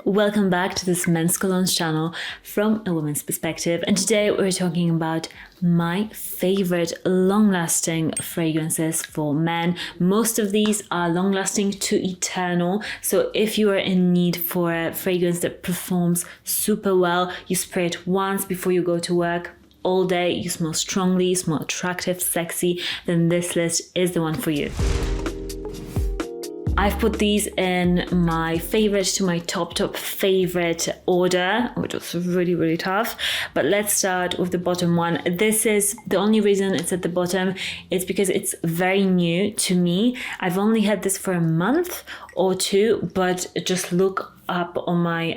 Welcome back to this Men's Colognes channel from a woman's perspective, and today we're talking about my favorite long-lasting fragrances for men. Most of these are long-lasting to eternal, so if you are in need for a fragrance that performs super well, you spray it once before you go to work, all day, you smell strongly, you smell attractive, sexy, then this list is the one for you. I've put these in my favorite to my top favorite order, which was really tough. But let's start with the bottom one. This is the only reason it's at the bottom. It's because it's very new to me. I've only had this for a month or two, but just look up on my,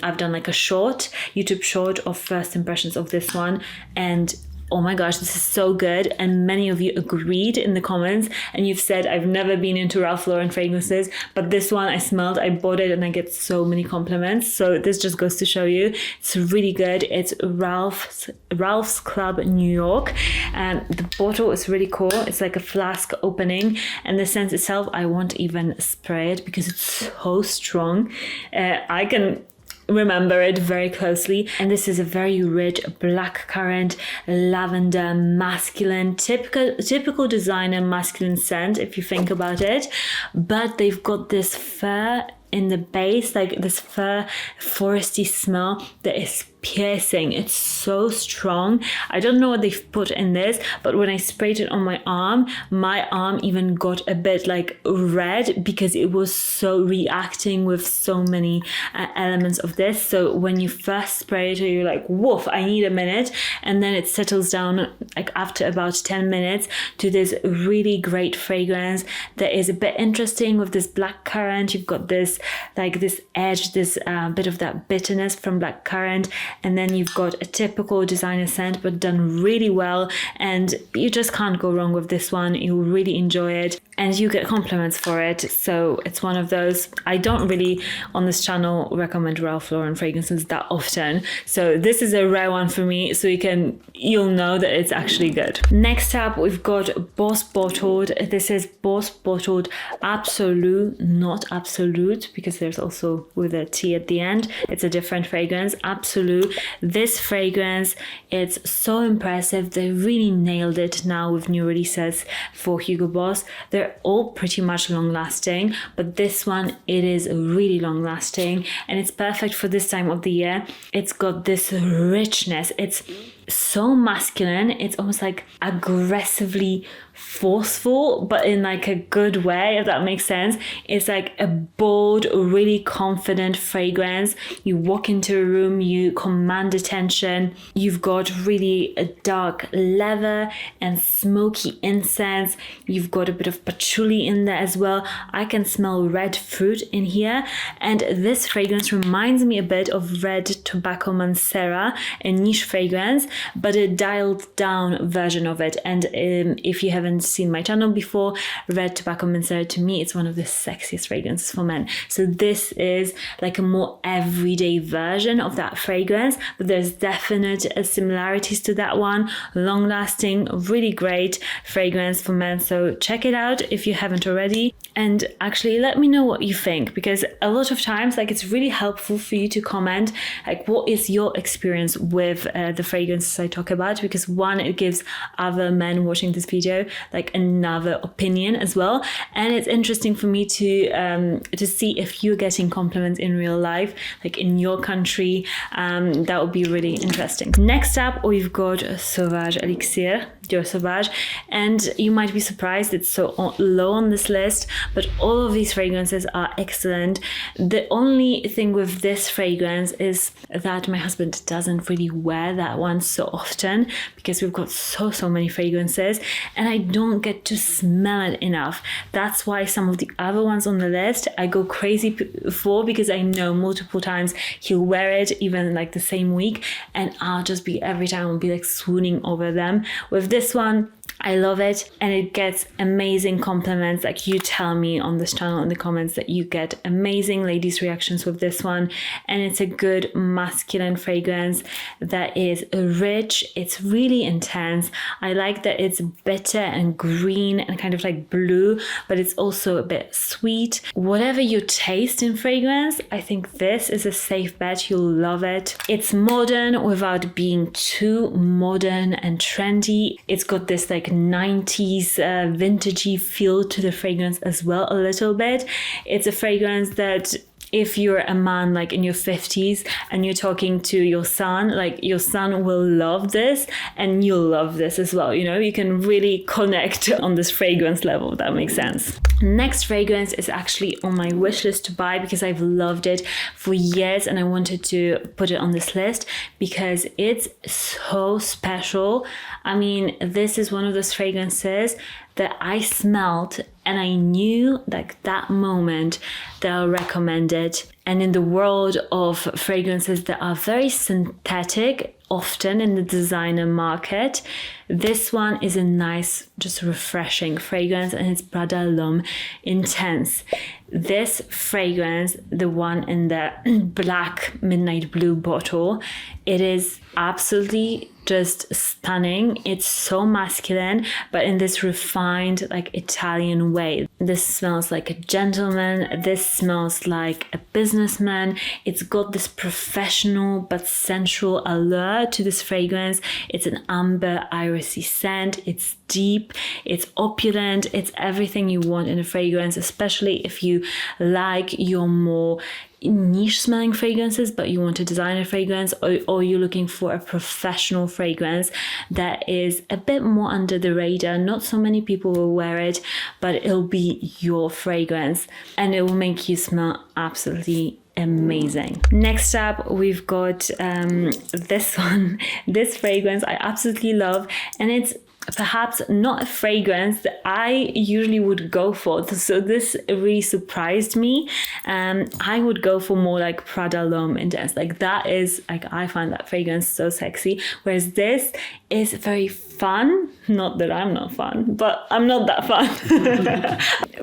I've done like a YouTube short of first impressions of this one, and oh my gosh, this is so good. And many of you agreed in the comments, and you've said, I've never been into Ralph Lauren fragrances, but this one I smelled, I bought it, and I get so many compliments. So this just goes to show you, it's really good. It's Ralph's Club New York. And the bottle is really cool. It's like a flask opening, and the scent itself, I won't even spray it because it's so strong. I can remember it very closely, and this is a very rich blackcurrant lavender masculine, typical designer masculine scent if you think about it, but they've got this fur in the base, like this fur foresty smell that is piercing. It's so strong. I don't know what they've put in this, but when I sprayed it on my arm even got a bit like red because it was so reacting with so many elements of this. So when you first spray it, you're like, woof, I need a minute, and then it settles down like after about 10 minutes to this really great fragrance that is a bit interesting with this blackcurrant. You've got this like this edge, this bit of that bitterness from blackcurrant, and then you've got a typical designer scent but done really well, and you just can't go wrong with this one. You'll really enjoy it, and you get compliments for it. So it's one of those. I don't really on this channel recommend Ralph Lauren fragrances that often, so this is a rare one for me, so you'll know that it's actually good. Next up, we've got Boss Bottled. This is Boss Bottled Absolu, not Absolute, because there's also with a T at the end. It's a different fragrance. Absolu. This fragrance, it's so impressive. They really nailed it now with new releases for Hugo Boss. They're all pretty much long lasting, but this one, it is really long lasting, and it's perfect for this time of the year. It's got this richness. It's so masculine. It's almost like aggressively forceful, but in like a good way, if that makes sense. It's like a bold, really confident fragrance. You walk into a room, you command attention. You've got really a dark leather and smoky incense. You've got a bit of patchouli in there as well. I can smell red fruit in here, and this fragrance reminds me a bit of Red Tobacco Mancera, a niche fragrance, but a dialed down version of it. And if you haven't seen my channel before, Red Tobacco Mancera, to me, it's one of the sexiest fragrances for men. So this is like a more everyday version of that fragrance, but there's definite similarities to that one. Long lasting, really great fragrance for men. So check it out if you haven't already. And actually let me know what you think, because a lot of times like it's really helpful for you to comment like what is your experience with the fragrances I talk about, because one, it gives other men watching this video like another opinion as well, and it's interesting for me to see if you're getting compliments in real life, like in your country. That would be really interesting. Next up, we've got Sauvage Elixir, Dior Sauvage, and you might be surprised it's so low on this list, but all of these fragrances are excellent. The only thing with this fragrance is that my husband doesn't really wear that one so often because we've got so many fragrances, and I don't get to smell it enough. That's why some of the other ones on the list I go crazy for, because I know multiple times he'll wear it even like the same week, and I'll just be every time I'll be like swooning over them. With this one, I love it, and it gets amazing compliments. Like, you tell me on this channel in the comments that you get amazing ladies reactions with this one, and it's a good masculine fragrance that is rich. It's really intense. I like that it's bitter and green and kind of like blue, but it's also a bit sweet. Whatever you taste in fragrance, I think this is a safe bet. You'll love it. It's modern without being too modern and trendy. It's got this like 90s vintagey feel to the fragrance as well, a little bit. It's a fragrance that if you're a man like in your 50s and you're talking to your son, like your son will love this and you'll love this as well. You know, you can really connect on this fragrance level, if that makes sense. Next fragrance is actually on my wish list to buy because I've loved it for years and I wanted to put it on this list because it's so special. I mean, this is one of those fragrances that I smelled and I knew like that moment that I'll recommend it. And in the world of fragrances that are very synthetic, often in the designer market, this one is a nice, just refreshing fragrance, and it's Prada L'Homme Intense. This fragrance, the one in the black midnight blue bottle, it is absolutely just stunning. It's so masculine, but in this refined, like Italian way. This smells like a gentleman. This smells like a businessman. It's got this professional but sensual allure to this fragrance. It's an amber irisy scent. It's deep, it's opulent, it's everything you want in a fragrance, especially if you like your more niche smelling fragrances but you want a designer fragrance, or you're looking for a professional fragrance that is a bit more under the radar. Not so many people will wear it, but it'll be your fragrance and it will make you smell absolutely amazing. Next up, we've got this one. This fragrance I absolutely love, and it's perhaps not a fragrance that I usually would go for. So this really surprised me. I would go for more like Prada L'Homme Intense. Like that is, like, I find that fragrance so sexy. Whereas this is very fun. Not that I'm not fun, but I'm not that fun.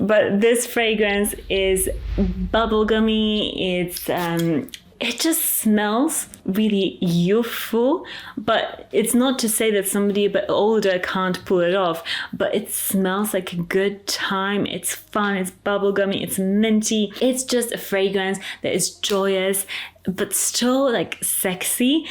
But this fragrance is bubblegummy. It just smells really youthful, but it's not to say that somebody a bit older can't pull it off, but it smells like a good time. It's fun, it's bubblegummy, it's minty. It's just a fragrance that is joyous, but still like sexy.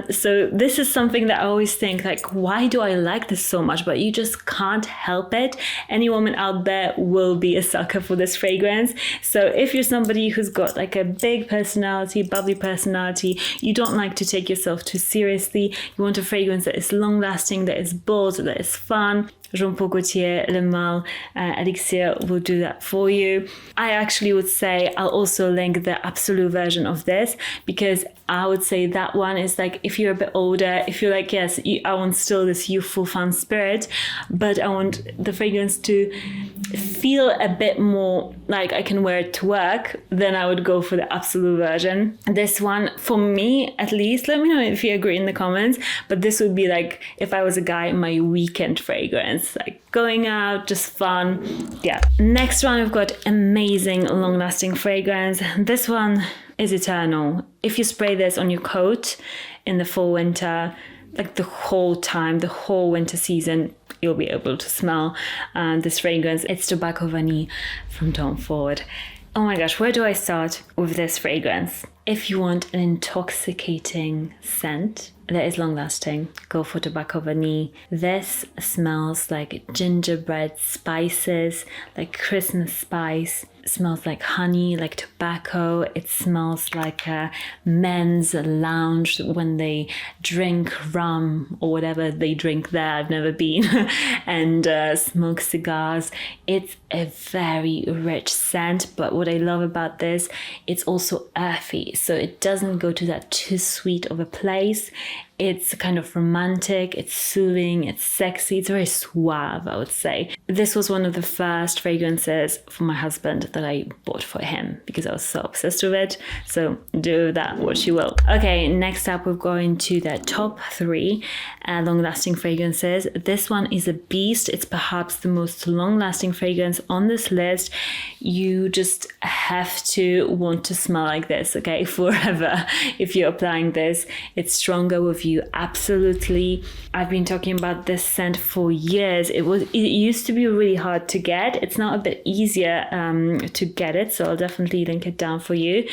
So this is something that I always think, like, why do I like this so much? But you just can't help it. Any woman out there will be a sucker for this fragrance. So if you're somebody who's got like a big personality, bubbly personality, you don't like to take yourself too seriously, you want a fragrance that is long lasting, that is bold, that is fun, Jean Paul Gaultier, Le Mal, Elixir will do that for you. I actually would say I'll also link the Absolu version of this, because I would say that one is like, if you're a bit older, if you're like, yes, I want still this youthful fun spirit, but I want the fragrance to feel a bit more like I can wear it to work, then I would go for the Absolu version. This one, for me at least, let me know if you agree in the comments, but this would be like, if I was a guy, my weekend fragrance, like going out, just fun. Yeah. Next one, we've got amazing long-lasting fragrance. This one is eternal. If you spray this on your coat in the fall winter, like the whole time, the whole winter season, you'll be able to smell this fragrance. It's Tobacco Vanille from Tom Ford. Oh my gosh, where do I start with this fragrance? If you want an intoxicating scent that is long lasting, go for Tobacco Vanille. This smells like gingerbread spices, like Christmas spice. It smells like honey, like tobacco. It smells like a men's lounge when they drink rum or whatever they drink there. I've never been. And smoke cigars. It's a very rich scent, but what I love about this, it's also earthy. So it doesn't go to that too sweet of a place. It's kind of romantic, it's soothing, it's sexy, it's very suave, I would say. This was one of the first fragrances for my husband that I bought for him because I was so obsessed with it. So do that what you will. Okay, next up we're going to the top 3 long-lasting fragrances. This one is a beast. It's perhaps the most long-lasting fragrance on this list. You just have to want to smell like this, okay, forever if you're applying this. It's stronger with you, absolutely. I've been talking about this scent for years. It used to be really hard to get. It's now a bit easier to get it, so I'll definitely link it down for you.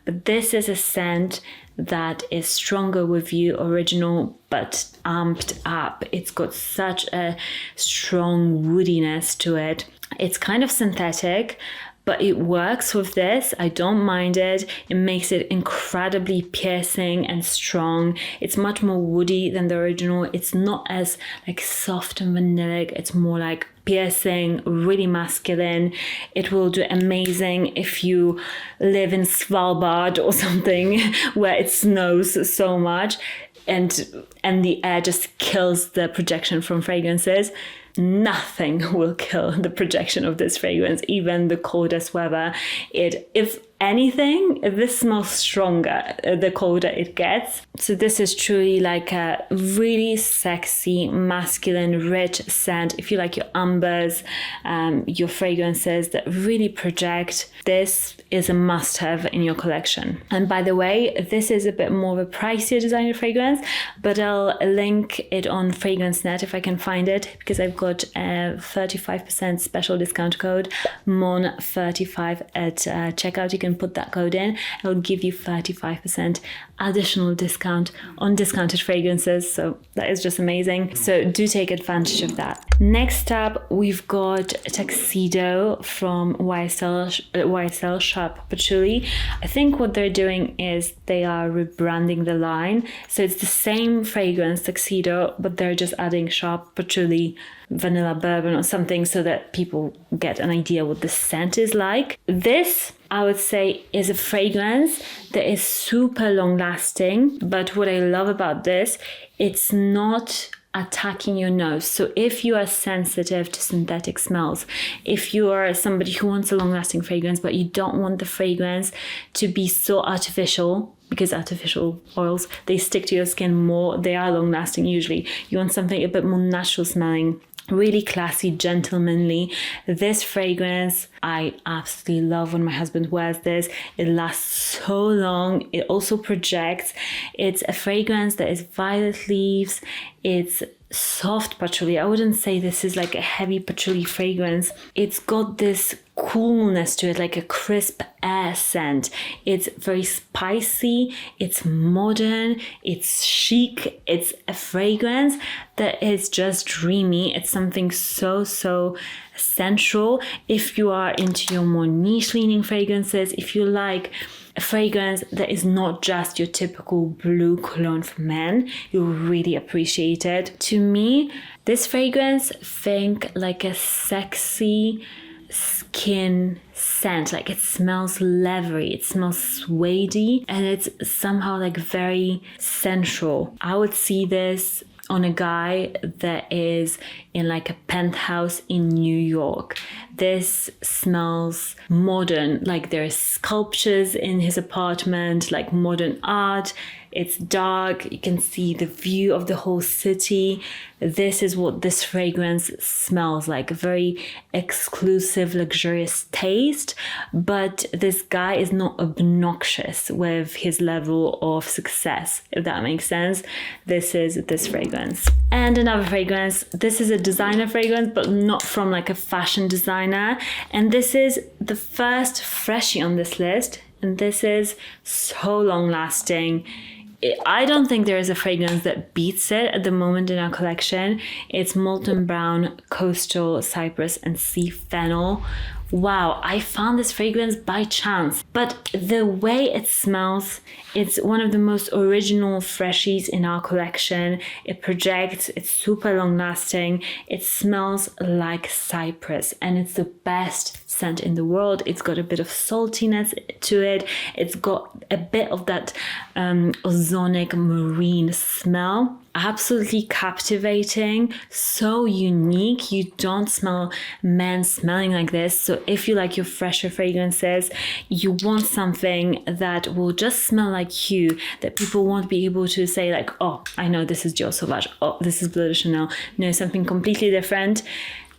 But this is a scent that is stronger with you, original, but amped up. It's got such a strong woodiness to it. It's kind of synthetic, but it works with this. I don't mind it. It makes it incredibly piercing and strong. It's much more woody than the original. It's not as like soft and vanillic. It's more like piercing, really masculine. It will do amazing if you live in Svalbard or something where it snows so much and the air just kills the projection from fragrances. Nothing will kill the projection of this fragrance, even the coldest weather. If anything, this smells stronger the colder it gets. So this is truly like a really sexy, masculine, rich scent. If you like your ambers, your fragrances that really project, this is a must-have in your collection. And by the way, this is a bit more of a pricier designer fragrance, but I'll link it on FragranceNet if I can find it, because I've got a 35% special discount code, MON35 at checkout. You can put that code in. It'll give you 35% additional discount on discounted fragrances. So that is just amazing. So do take advantage of that. Next up, we've got Tuxedo from YSL Sharp Patchouli. I think what they're doing is they are rebranding the line. So it's the same fragrance, Tuxedo, but they're just adding Sharp Patchouli, vanilla bourbon or something so that people get an idea what the scent is like. This, I would say, is a fragrance that is super long lasting, but what I love about this, it's not attacking your nose. So if you are sensitive to synthetic smells, if you are somebody who wants a long lasting fragrance but you don't want the fragrance to be so artificial, because artificial oils, they stick to your skin more, they are long lasting usually. You want something a bit more natural smelling, really classy, gentlemanly. This fragrance, I absolutely love when my husband wears this. It lasts so long. It also projects. It's a fragrance that is violet leaves. It's soft patchouli. I wouldn't say this is like a heavy patchouli fragrance. It's got this coolness to it, like a crisp air scent. It's very spicy, it's modern, it's chic. It's a fragrance that is just dreamy. It's something so sensual. If you are into your more niche leaning fragrances, if you like a fragrance that is not just your typical blue cologne for men, you'll really appreciate it. To me, this fragrance, think like a sexy skin scent. Like it smells leathery, it smells suede-y, and it's somehow like very sensual. I would see this on a guy that is in like a penthouse in New York. This smells modern, like there's sculptures in his apartment, like modern art. It's dark, you can see the view of the whole city. This is what this fragrance smells like, a very exclusive, luxurious taste, but this guy is not obnoxious with his level of success, if that makes sense. This is this fragrance. And another fragrance, this is a designer fragrance, but not from like a fashion designer. And this is the first freshie on this list. And this is so long lasting. I don't think there is a fragrance that beats it at the moment in our collection. It's Molton Brown, Coastal, Cypress, and Sea Fennel. wow, I found this fragrance by chance. But the way it smells, it's one of the most original freshies in our collection. It projects, it's super long lasting. It smells like cypress and it's the best scent in the world. It's got a bit of saltiness to it. It's got a bit of that ozonic marine smell. Absolutely captivating, so unique. You don't smell men smelling like this. So if you like your fresher fragrances, you want something that will just smell like you, that people won't be able to say like, oh, I know this is Dior Sauvage, oh, this is Bleu de Chanel. No, something completely different.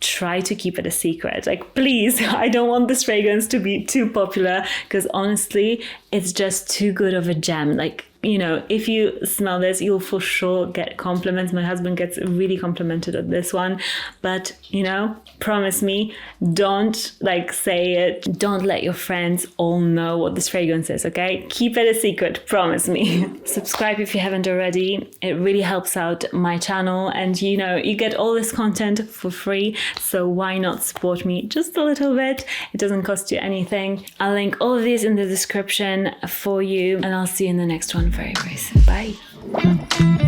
Try to keep it a secret. Like, please, I don't want this fragrance to be too popular, because honestly, it's just too good of a gem. Like, you know, if you smell this, you'll for sure get compliments. My husband gets really complimented on this one. But, you know, promise me, don't like say it. Don't let your friends all know what this fragrance is, okay? Keep it a secret, promise me. Subscribe if you haven't already. It really helps out my channel. And, you know, you get all this content for free. So why not support me just a little bit? It doesn't cost you anything. I'll link all of these in the description for you. And I'll see you in the next one very, very soon. Bye.